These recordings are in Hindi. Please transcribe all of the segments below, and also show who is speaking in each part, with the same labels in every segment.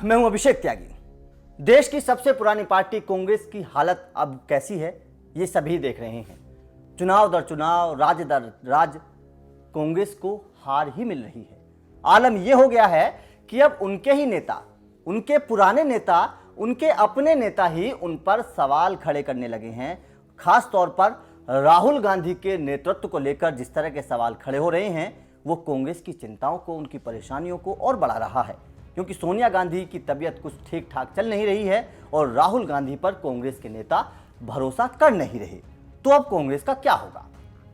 Speaker 1: मैं हूं अभिषेक त्यागी। देश की सबसे पुरानी पार्टी कांग्रेस की हालत अब कैसी है, ये सभी देख रहे हैं। चुनाव दर चुनाव, राज्य दर राज्य कांग्रेस को हार ही मिल रही है। आलम यह हो गया है कि अब उनके ही नेता, उनके पुराने नेता, उनके अपने नेता ही उन पर सवाल खड़े करने लगे हैं। खास तौर पर राहुल गांधी के नेतृत्व को लेकर जिस तरह के सवाल खड़े हो रहे हैं, वो कांग्रेस की चिंताओं को, उनकी परेशानियों को और बढ़ा रहा है। क्योंकि सोनिया गांधी की तबीयत कुछ ठीक ठाक चल नहीं रही है और राहुल गांधी पर कांग्रेस के नेता भरोसा कर नहीं रहे। तो अब कांग्रेस का क्या होगा?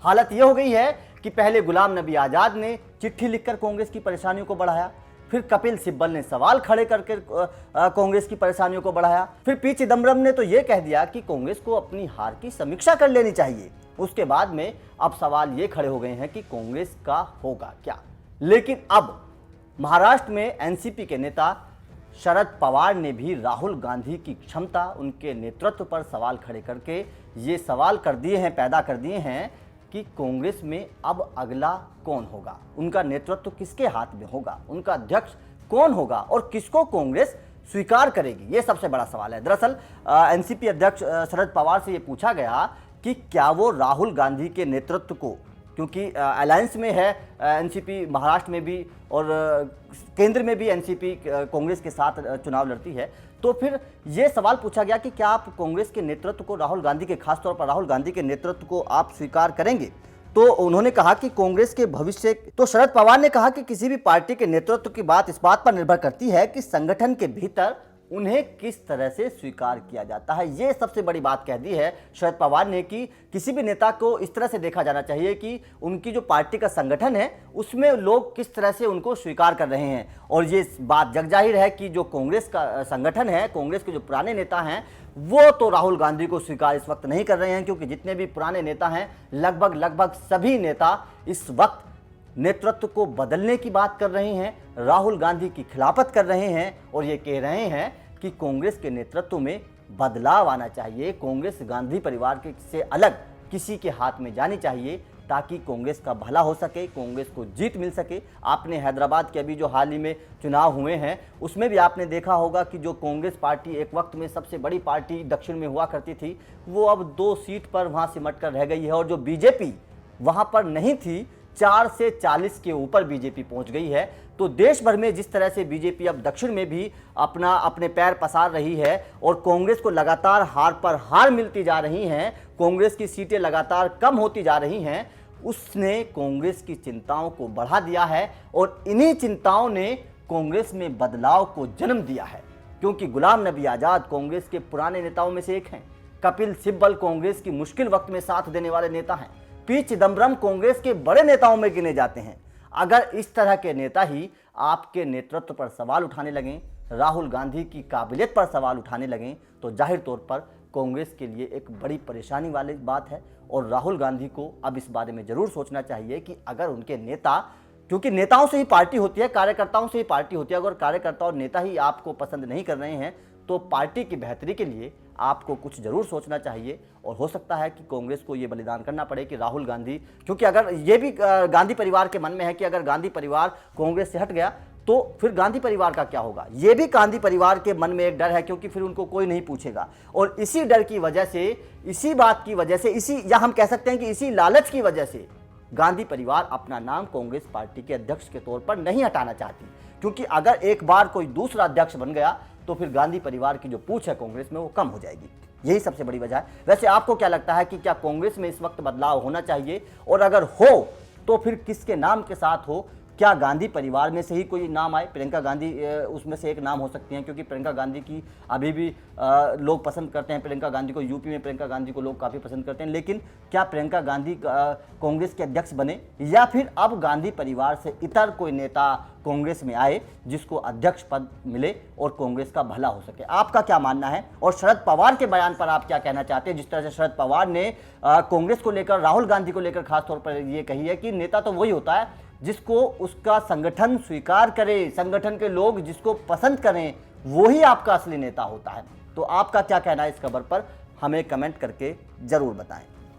Speaker 1: हालत यह हो गई है कि पहले गुलाम नबी आजाद ने चिट्ठी लिखकर कांग्रेस की परेशानियों को बढ़ाया, फिर कपिल सिब्बल ने सवाल खड़े करके कांग्रेस की परेशानियों को बढ़ाया, फिर पी चिदम्बरम ने तो यह कह दिया कि कांग्रेस को अपनी हार की समीक्षा कर लेनी चाहिए। उसके बाद में अब सवाल ये खड़े हो गए हैं कि कांग्रेस का होगा क्या। लेकिन अब महाराष्ट्र में एनसीपी के नेता शरद पवार ने भी राहुल गांधी की क्षमता, उनके नेतृत्व पर सवाल खड़े करके ये सवाल कर दिए हैं, पैदा कर दिए हैं कि कांग्रेस में अब अगला कौन होगा, उनका नेतृत्व किसके हाथ में होगा, उनका अध्यक्ष कौन होगा और किसको कांग्रेस स्वीकार करेगी। ये सबसे बड़ा सवाल है। दरअसल एनसीपी अध्यक्ष शरद पवार से ये पूछा गया कि क्या वो राहुल गांधी के नेतृत्व को, क्योंकि अलायंस में है एनसीपी, महाराष्ट्र में भी और केंद्र में भी एनसीपी कांग्रेस के साथ चुनाव लड़ती है, तो फिर ये सवाल पूछा गया कि क्या आप कांग्रेस के नेतृत्व को, राहुल गांधी के, खासतौर पर राहुल गांधी के नेतृत्व को आप स्वीकार करेंगे? तो उन्होंने कहा कि कांग्रेस के भविष्य, तो शरद पवार ने कहा कि किसी भी पार्टी के नेतृत्व की बात इस बात पर निर्भर करती है कि संगठन के भीतर उन्हें किस तरह से स्वीकार किया जाता है। ये सबसे बड़ी बात कह दी है शरद पवार ने कि किसी भी नेता को इस तरह से देखा जाना चाहिए कि उनकी जो पार्टी का संगठन है उसमें लोग किस तरह से उनको स्वीकार कर रहे हैं। और ये बात जग जाहिर है कि जो कांग्रेस का संगठन है, कांग्रेस के जो पुराने नेता हैं, वो तो राहुल गांधी को स्वीकार इस वक्त नहीं कर रहे हैं, क्योंकि जितने भी पुराने नेता हैं लगभग सभी नेता इस वक्त नेतृत्व को बदलने की बात कर रहे हैं, राहुल गांधी की खिलाफत कर रहे हैं और ये कह रहे हैं कि कांग्रेस के नेतृत्व में बदलाव आना चाहिए, कांग्रेस गांधी परिवार के से अलग किसी के हाथ में जानी चाहिए ताकि कांग्रेस का भला हो सके, कांग्रेस को जीत मिल सके। आपने हैदराबाद के अभी जो हाल ही में चुनाव हुए हैं उसमें भी आपने देखा होगा कि जो कांग्रेस पार्टी एक वक्त में सबसे बड़ी पार्टी दक्षिण में हुआ करती थी, वो अब 2 सीट पर वहाँ सिमट कर रह गई है और जो बीजेपी वहाँ पर नहीं थी, 4 से 40 के ऊपर बीजेपी पहुंच गई है। तो देश भर में जिस तरह से बीजेपी अब दक्षिण में भी अपने पैर पसार रही है और कांग्रेस को लगातार हार पर हार मिलती जा रही हैं, कांग्रेस की सीटें लगातार कम होती जा रही हैं, उसने कांग्रेस की चिंताओं को बढ़ा दिया है और इन्हीं चिंताओं ने कांग्रेस में बदलाव को जन्म दिया है। क्योंकि गुलाम नबी आजाद कांग्रेस के पुराने नेताओं में से एक हैं, कपिल सिब्बल कांग्रेस की मुश्किल वक्त में साथ देने वाले नेता हैं, पी चिदम्बरम कांग्रेस के बड़े नेताओं में गिने जाते हैं। अगर इस तरह के नेता ही आपके नेतृत्व पर सवाल उठाने लगें, राहुल गांधी की काबिलियत पर सवाल उठाने लगें, तो जाहिर तौर पर कांग्रेस के लिए एक बड़ी परेशानी वाली बात है। और राहुल गांधी को अब इस बारे में जरूर सोचना चाहिए कि अगर उनके नेता, क्योंकि नेताओं से ही पार्टी होती है, कार्यकर्ताओं से ही पार्टी होती है, अगर कार्यकर्ता और नेता ही आपको पसंद नहीं कर रहे हैं तो पार्टी की बेहतरी के लिए आपको कुछ जरूर सोचना चाहिए। और हो सकता है कि कांग्रेस को ये बलिदान करना पड़े कि राहुल गांधी, क्योंकि अगर ये भी गांधी परिवार के मन में है कि अगर गांधी परिवार कांग्रेस से हट गया तो फिर गांधी परिवार का क्या होगा, ये भी गांधी परिवार के मन में एक डर है, क्योंकि फिर उनको कोई नहीं पूछेगा। और इसी डर की वजह से, इसी बात की वजह से, या हम कह सकते हैं कि इसी लालच की वजह से गांधी परिवार अपना नाम कांग्रेस पार्टी के अध्यक्ष के तौर पर नहीं हटाना चाहती। क्योंकि अगर एक बार कोई दूसरा अध्यक्ष बन गया तो फिर गांधी परिवार की जो पूछ है कांग्रेस में वो कम हो जाएगी। यही सबसे बड़ी वजह है। वैसे आपको क्या लगता है कि क्या कांग्रेस में इस वक्त बदलाव होना चाहिए, और अगर हो तो फिर किसके नाम के साथ हो? क्या गांधी परिवार में से ही कोई नाम आए? प्रियंका गांधी उसमें से एक नाम हो सकती हैं, क्योंकि प्रियंका गांधी की अभी भी लोग पसंद करते हैं। प्रियंका गांधी को यूपी में प्रियंका गांधी को लोग काफ़ी पसंद करते हैं। लेकिन क्या प्रियंका गांधी कांग्रेस के अध्यक्ष बने, या फिर अब गांधी परिवार से इतर कोई नेता कांग्रेस में आए जिसको अध्यक्ष पद मिले और कांग्रेस का भला हो सके? आपका क्या मानना है? और शरद पवार के बयान पर आप क्या कहना चाहते हैं? जिस तरह से शरद पवार ने कांग्रेस को लेकर, राहुल गांधी को लेकर खासतौर पर ये कही है कि नेता तो वही होता है जिसको उसका संगठन स्वीकार करे, संगठन के लोग जिसको पसंद करें, वो ही आपका असली नेता होता है। तो आपका क्या कहना है इस खबर पर? हमें कमेंट करके जरूर बताएं।